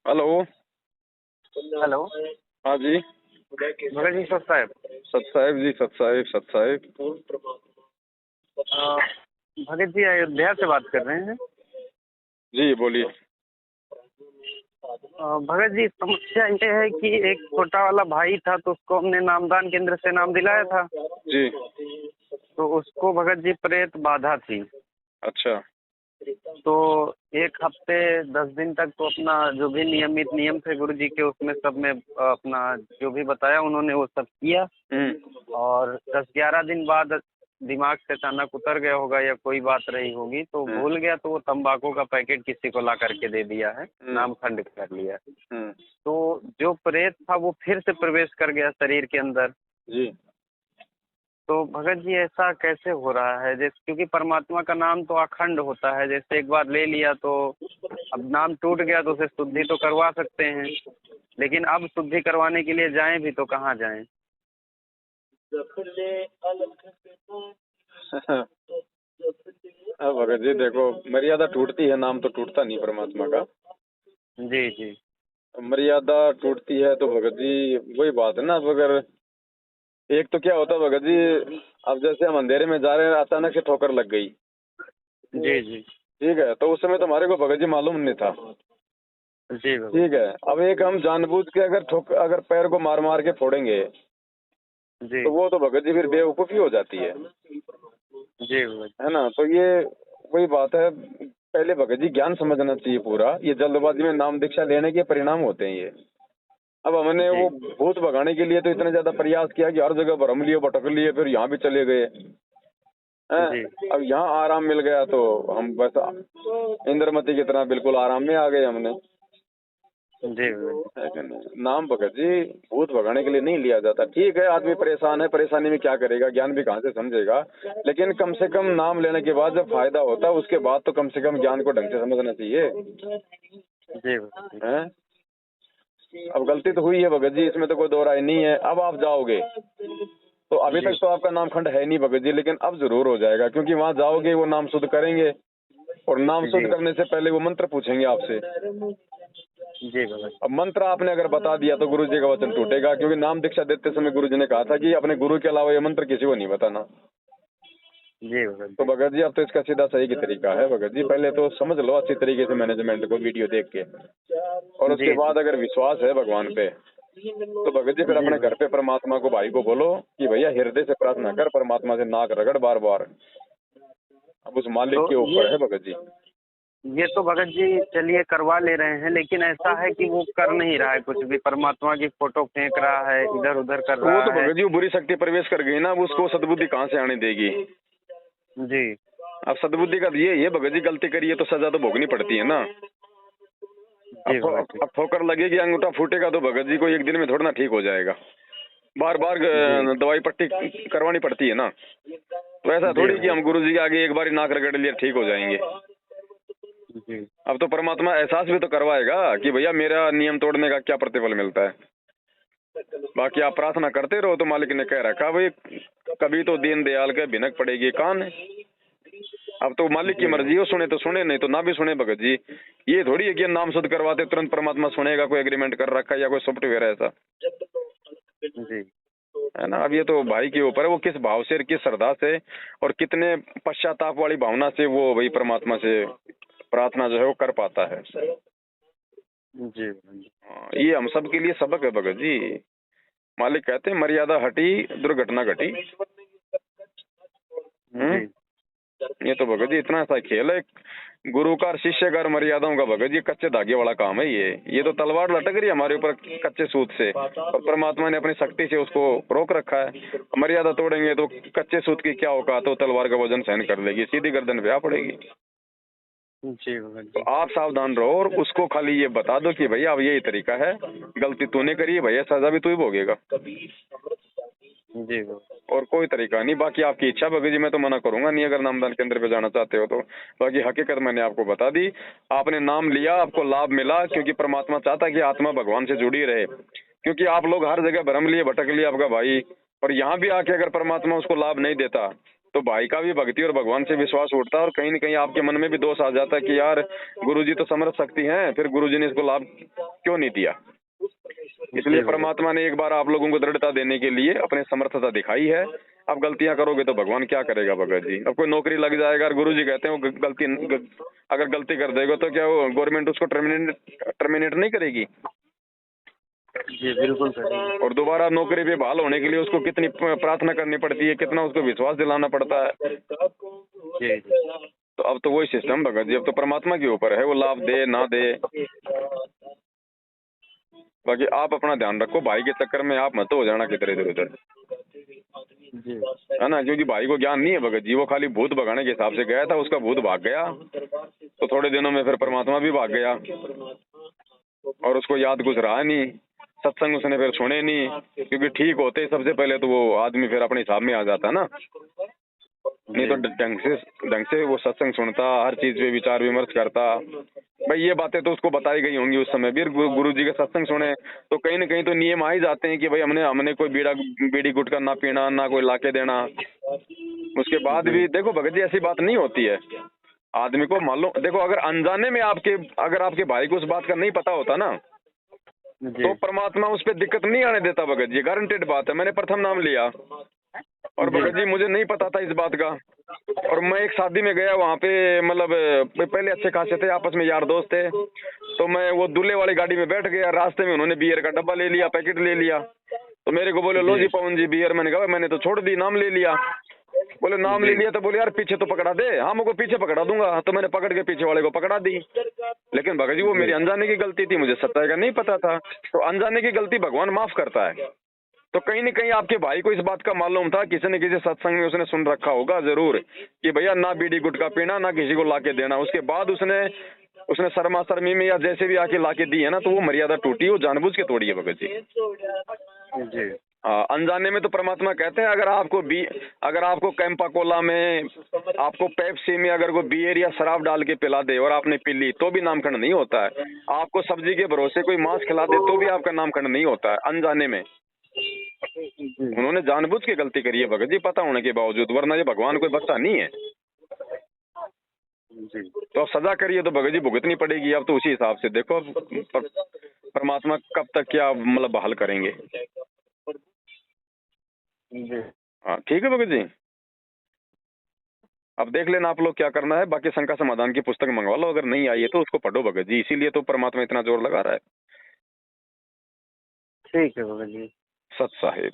Hello. Hello. हाँ जी। भगत जी सत साहब। सत साहिब जी, सत साहिब, सत साहिब। अ, भगत जी अयोध्या से बात कर रहे हैं। जी बोलिए। भगत जी समस्या ये है कि एक छोटा वाला भाई था तो उसको हमने नामदान केंद्र से नाम दिलाया था। जी। तो उसको भगत जी प्रेत बाधा थी। अच्छा। तो एक हफ्ते 10 दिन तक तो अपना जो भी नियमित नियम थे गुरु जी के उसमें सब में अपना जो भी बताया उन्होंने वो सब किया। और 10-11 दिन बाद दिमाग से अचानक उतर गया होगा या कोई बात रही होगी तो भूल गया, तो वो तंबाकू का पैकेट किसी को ला करके दे दिया है, नाम खंड कर लिया। तो जो प्रेत था वो फिर से प्रवेश कर गया शरीर के अंदर। जी। तो भगत जी ऐसा कैसे हो रहा है? जैसे क्योंकि परमात्मा का नाम तो अखंड होता है, जैसे एक बार ले लिया तो अब नाम टूट गया तो उसे शुद्धि तो करवा सकते हैं, लेकिन अब शुद्धि करवाने के लिए जाएं भी तो कहाँ जाएं? अब भगत जी देखो, मर्यादा टूटती है, नाम तो टूटता नहीं परमात्मा का। जी जी। मर्यादा टूटती है तो भगत जी वही बात है ना। अब अगर एक तो क्या होता है भगत जी, अब जैसे हम अंधेरे में जा रहे हैं, अचानक से ठोकर लग गई, जी जी। ठीक है, तो उस समय तो हमारे को भगत जी मालूम नहीं था, जी भगत ठीक है। अब एक हम जानबूझ के अगर पैर को मार मार के फोड़ेंगे जी। तो वो तो भगत जी फिर बेवकूफ़ी हो जाती है भगत है ना। तो ये वही बात है, पहले भगत जी ज्ञान समझना चाहिए पूरा। ये जल्दबाजी में नाम दीक्षा लेने के परिणाम होते हैं ये। अब हमने जी। वो भूत भगाने के लिए तो इतना ज्यादा प्रयास किया कि हर जगह भरम लिए, भटक लिए, फिर यहाँ भी चले गए हैं। जी अब यहाँ आराम मिल गया तो हम बस इंद्रमती की तरह बिल्कुल आराम में आ गए हमने, जी भगत है कि नहीं। नाम भगत जी भूत भगाने के लिए नहीं लिया जाता। ठीक है, आदमी परेशान है, परेशानी में क्या करेगा, ज्ञान भी कहाँ से समझेगा, लेकिन कम से कम नाम लेने के बाद जब फायदा होता है उसके बाद तो कम से कम ज्ञान को ढंग से समझना चाहिए, जी भगत जी। हैं। अब गलती तो हुई है भगत जी, इसमें तो कोई दो राय नहीं है। अब आप जाओगे तो अभी जी तक तो आपका नाम खंड है नहीं भगत जी, लेकिन अब जरूर हो जाएगा, क्योंकि वहाँ जाओगे वो नाम शुद्ध करेंगे और नाम शुद्ध जी करने से पहले वो मंत्र पूछेंगे आपसे। जी भगत अब मंत्र आपने अगर बता दिया तो गुरु जी का वचन टूटेगा, क्योंकि नाम दीक्षा देते समय गुरु जी ने कहा था कि अपने गुरु के अलावा ये मंत्र किसी को नहीं बताना। जी भगत तो जी। भगत जी अब तो इसका सीधा सही की तरीका है भगत जी, पहले तो समझ लो अच्छी तरीके से मैनेजमेंट को वीडियो देख के, और उसके जी बाद अगर विश्वास है भगवान पे तो भगत जी फिर जी अपने घर पे परमात्मा को, भाई को बोलो कि भैया हृदय से प्रार्थना कर, परमात्मा से नाक रगड़ बार बार। अब उस मालिक तो के ऊपर है भगत जी। ये तो भगत जी चलिए करवा ले रहे हैं, लेकिन ऐसा है कि वो कर नहीं रहा है कुछ भी, परमात्मा की फोटो फेंक रहा है, इधर उधर कर तो वो रहा तो है। भगत जी वो बुरी शक्ति प्रवेश कर गई ना, अब उसको सद्बुद्धि कहाँ से आने देगी। जी अब सद्बुद्धि का ये भगत जी, गलती करिए तो सजा तो भोगनी पड़ती है ना। जी भगत जी। अब ठोकर लगेगी, अंगूठा फूटेगा तो भगत जी को एक दिन में थोड़ा ना ठीक हो जाएगा, बार बार जी दवाई पट्टी करवानी पड़ती है ना। तो ऐसा जी थोड़ी कि हम भगत गुरु जी के आगे एक बार नाक रगड़ लिया ठीक हो जाएंगे। जी। अब तो परमात्मा एहसास भी तो करवाएगा कि भैया मेरा नियम तोड़ने का क्या प्रतिफल मिलता है। बाकी आप प्रार्थना करते रहो, तो मालिक ने कह रखा भाई कभी तो दीन दयाल के भिनक पड़ेगी कान। अब तो मालिक की जी मर्जी हो, सुने तो सुने, नहीं तो ना भी सुने भगत जी। ये थोड़ी है कि नाम शुद्ध करवाते तुरंत परमात्मा सुनेगा, कोई एग्रीमेंट कर रखा है या कोई सॉफ्टवेयर है ऐसा, जी। है ना। अब ये तो भाई के ऊपर है, वो किस भाव से, किस श्रद्धा से और कितने पश्चाताप वाली भावना से वो वही परमात्मा से प्रार्थना जो है वो कर पाता है। जी ये हम सब के लिए सबक है भगत जी। मालिक कहते हैं मर्यादा हटी दुर्घटना घटी। जी। ये तो भगत जी इतना सा खेल है, गुरु का और शिष्य का और मर्यादाओं का भगत जी कच्चे धागे वाला काम है ये तो तलवार लटक रही है हमारे ऊपर कच्चे सूत से, और परमात्मा ने अपनी शक्ति से उसको रोक रखा है। मर्यादा तोड़ेंगे तो कच्चे सूत की क्या औकात, तो तलवार का वजन सहन कर लेगी, सीधी गर्दन पे आ पड़ेगी। जी भगत तो जी। आप सावधान रहो और उसको खाली ये बता दो कि भैया अब यही तरीका है, गलती तूने करी है भैया, सजा भी तू ही भोगेगा, जी भगत और कोई तरीका नहीं। बाकी आपकी इच्छा भगत जी, मैं तो मना करूंगा नहीं अगर नामदान केंद्र पे जाना चाहते हो तो। बाकी हकीकत मैंने आपको बता दी, आपने नाम लिया, आपको लाभ मिला, क्योंकि परमात्मा चाहता है कि आत्मा भगवान से जुड़ी रहे। क्योंकि आप लोग हर जगह भ्रम लिए, भटक लिए आपका भाई, और यहाँ भी आके अगर परमात्मा उसको लाभ नहीं देता तो भाई का भी भक्ति और भगवान से विश्वास उठता है, और कहीं न कहीं आपके मन में भी दोष आ जाता है कि यार गुरुजी तो समर्थ शक्ति हैं, फिर गुरुजी ने इसको लाभ क्यों नहीं दिया। इसलिए परमात्मा ने एक बार आप लोगों को दृढ़ता देने के लिए अपने समर्थता दिखाई है। अब गलतियां करोगे तो भगवान क्या करेगा भगत जी। अब कोई नौकरी लग जाएगा और गुरुजी कहते हैं वो अगर गलती कर देगा तो क्या वो गवर्नमेंट उसको टर्मिनेट नहीं करेगी। जी बिल्कुल सर। और दोबारा नौकरी पे बहाल होने के लिए उसको कितनी प्रार्थना करनी पड़ती है, कितना उसको विश्वास दिलाना पड़ता है। जी तो अब तो वही सिस्टम भगत जी, अब तो परमात्मा के ऊपर है वो लाभ दे ना दे। बाकी आप अपना ध्यान रखो, भाई के चक्कर में आप मत हो जाना किधर इधर उधर, है ना, क्योंकि भाई को ज्ञान नहीं है भगत जी। वो खाली भूत भगाने के हिसाब से गया था, उसका भूत भाग गया तो थोड़े दिनों में फिर परमात्मा भी भाग गया और उसको याद कुछ रहा नहीं, सत्संग उसने फिर सुने नहीं, क्योंकि ठीक होते सबसे पहले तो वो आदमी फिर अपने हिसाब में आ जाता ना, नहीं तो ढंग से वो सत्संग सुनता, हर चीज पे विचार विमर्श करता। भाई ये बातें तो उसको बताई गई होंगी उस समय भी, गुरु जी के सत्संग सुने तो कहीं न कहीं तो नियम आ ही जाते हैं कि भाई हमने कोई बीड़ी गुटखा ना पीना, ना कोई लाके देना। उसके बाद भी देखो भगत जी ऐसी बात नहीं होती है, आदमी को मालूम, देखो अगर अनजाने में अगर आपके भाई को उस बात का नहीं पता होता ना तो परमात्मा उस पर दिक्कत नहीं आने देता भगत जी, गारंटेड बात है। मैंने प्रथम नाम लिया और भगत जी मुझे नहीं पता था इस बात का, और मैं एक शादी में गया, वहाँ पे मतलब पहले अच्छे खासे थे, आपस में यार दोस्त थे, तो मैं वो दूल्हे वाली गाड़ी में बैठ गया, रास्ते में उन्होंने बियर का डब्बा ले लिया, पैकेट ले लिया, तो मेरे को बोले लो जी पवन जी बियर। मैंने कहा मैंने तो छोड़ दी, नाम ले लिया। बोले नाम ले लिया तो बोले यार पीछे तो पकड़ा दे। हाँ मुझको पीछे पकड़ा दूंगा, तो मैंने पकड़ के पीछे वाले को पकड़ा दी। लेकिन भगत जी वो मेरी अनजाने की गलती थी, मुझे सच्चाई का नहीं पता था। तो अनजाने की गलती भगवान माफ करता है। तो कहीं न कहीं आपके भाई को इस बात का मालूम था, किसी न किसी सत्संग में उसने सुन रखा होगा जरूर कि भैया ना बीड़ी गुटखा पीना, ना किसी को लाके देना। उसके बाद उसने शर्मा शर्मी में या जैसे भी आके लाके दी है ना, तो वो मर्यादा टूटी, वो जानबूझ के तोड़ी है भगत जी। अनजाने में तो परमात्मा कहते हैं अगर आपको कैंपा कोला में, आपको पेप्सी में अगर कोई बियर या शराब डाल के पिला दे और आपने पी ली तो भी नामकरण नहीं होता है। आपको सब्जी के भरोसे कोई मांस खिला दे तो भी आपका नामकरण नहीं होता है, अनजाने में। उन्होंने जानबूझ के गलती करी है भगत जी, पता होने के बावजूद, वरना ये भगवान कोई बच्चा नहीं है। तो अब सजा करिए तो भगत जी भुगतनी पड़ेगी। अब तो उसी हिसाब से देखो परमात्मा कब तक क्या मतलब बहाल करेंगे। हाँ ठीक है भगत जी, अब देख लेना आप लोग क्या करना है। बाकी शंका समाधान की पुस्तक मंगवा लो, अगर नहीं आई है तो उसको पढ़ो भगत जी, इसीलिए तो परमात्मा इतना जोर लगा रहा है। ठीक है भगत जी। सत साहिब।